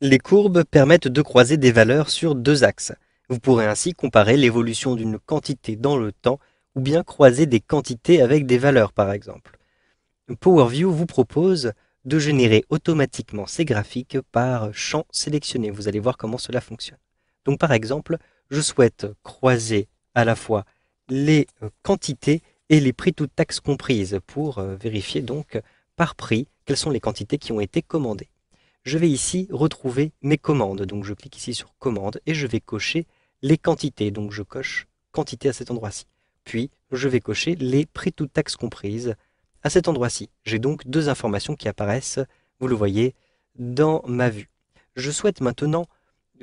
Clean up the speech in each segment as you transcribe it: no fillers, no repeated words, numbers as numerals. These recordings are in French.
Les courbes permettent de croiser des valeurs sur deux axes. Vous pourrez ainsi comparer l'évolution d'une quantité dans le temps ou bien croiser des quantités avec des valeurs par exemple. PowerView vous propose de générer automatiquement ces graphiques par champ sélectionné. Vous allez voir comment cela fonctionne. Donc par exemple, je souhaite croiser à la fois les quantités et les prix toutes taxes comprises pour vérifier donc par prix quelles sont les quantités qui ont été commandées. Je vais ici retrouver mes commandes. Donc je clique ici sur commande et je vais cocher les quantités. Donc je coche quantité à cet endroit-ci. Puis je vais cocher les prix toutes taxes comprises à cet endroit-ci. J'ai donc deux informations qui apparaissent, vous le voyez, dans ma vue. Je souhaite maintenant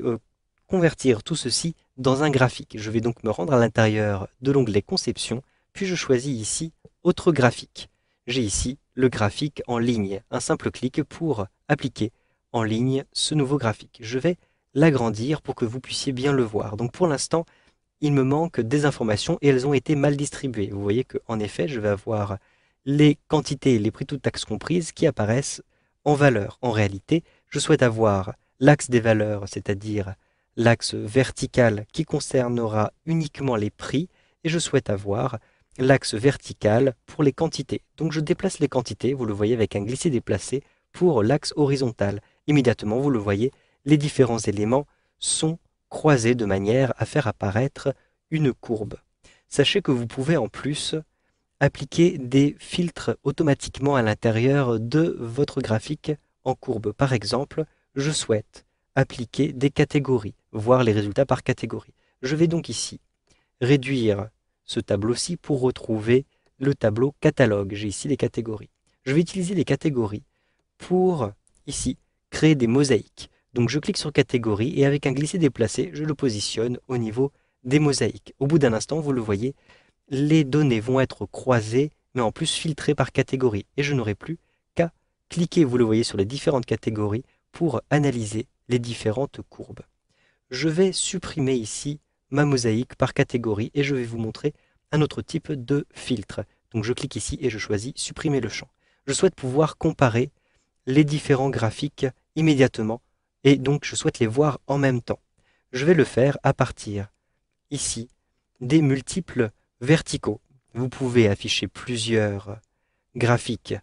euh, convertir tout ceci dans un graphique. Je vais donc me rendre à l'intérieur de l'onglet conception, puis je choisis ici autre graphique. J'ai ici le graphique en ligne, un simple clic pour appliquer en ligne ce nouveau graphique. Je vais l'agrandir pour que vous puissiez bien le voir. Donc pour l'instant, il me manque des informations et elles ont été mal distribuées. Vous voyez qu'en effet, je vais avoir les quantités et les prix toutes taxes comprises qui apparaissent en valeur. En réalité, je souhaite avoir l'axe des valeurs, c'est-à-dire l'axe vertical qui concernera uniquement les prix, et je souhaite avoir l'axe vertical pour les quantités. Donc je déplace les quantités, vous le voyez avec un glisser-déplacer, pour l'axe horizontal. Immédiatement, vous le voyez, les différents éléments sont croisés de manière à faire apparaître une courbe. Sachez que vous pouvez en plus appliquer des filtres automatiquement à l'intérieur de votre graphique en courbe. Par exemple, je souhaite appliquer des catégories, voir les résultats par catégorie. Je vais donc ici réduire ce tableau-ci pour retrouver le tableau catalogue. J'ai ici les catégories. Je vais utiliser les catégories pour, ici, créer des mosaïques. Donc je clique sur catégorie et avec un glisser-déplacer, je le positionne au niveau des mosaïques. Au bout d'un instant, vous le voyez, les données vont être croisées, mais en plus filtrées par catégorie. Et je n'aurai plus qu'à cliquer, vous le voyez, sur les différentes catégories pour analyser les différentes courbes. Je vais supprimer ici ma mosaïque par catégorie et je vais vous montrer un autre type de filtre. Donc je clique ici et je choisis supprimer le champ. Je souhaite pouvoir comparer les différents graphiques immédiatement et donc je souhaite les voir en même temps. Je vais le faire à partir ici des multiples verticaux. Vous pouvez afficher plusieurs graphiques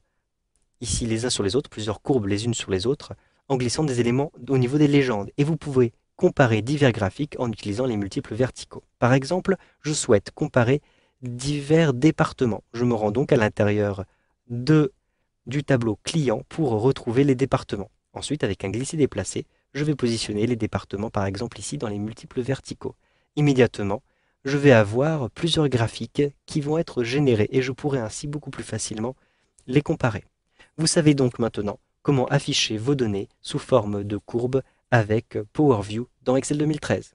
ici les uns sur les autres, plusieurs courbes les unes sur les autres, en glissant des éléments au niveau des légendes. Et vous pouvez comparer divers graphiques en utilisant les multiples verticaux. Par exemple, je souhaite comparer divers départements. Je me rends donc à l'intérieur du tableau client pour retrouver les départements. Ensuite, avec un glisser-déplacer, je vais positionner les départements par exemple ici dans les multiples verticaux. Immédiatement, je vais avoir plusieurs graphiques qui vont être générés et je pourrai ainsi beaucoup plus facilement les comparer. Vous savez donc maintenant comment afficher vos données sous forme de courbes avec PowerView dans Excel 2013.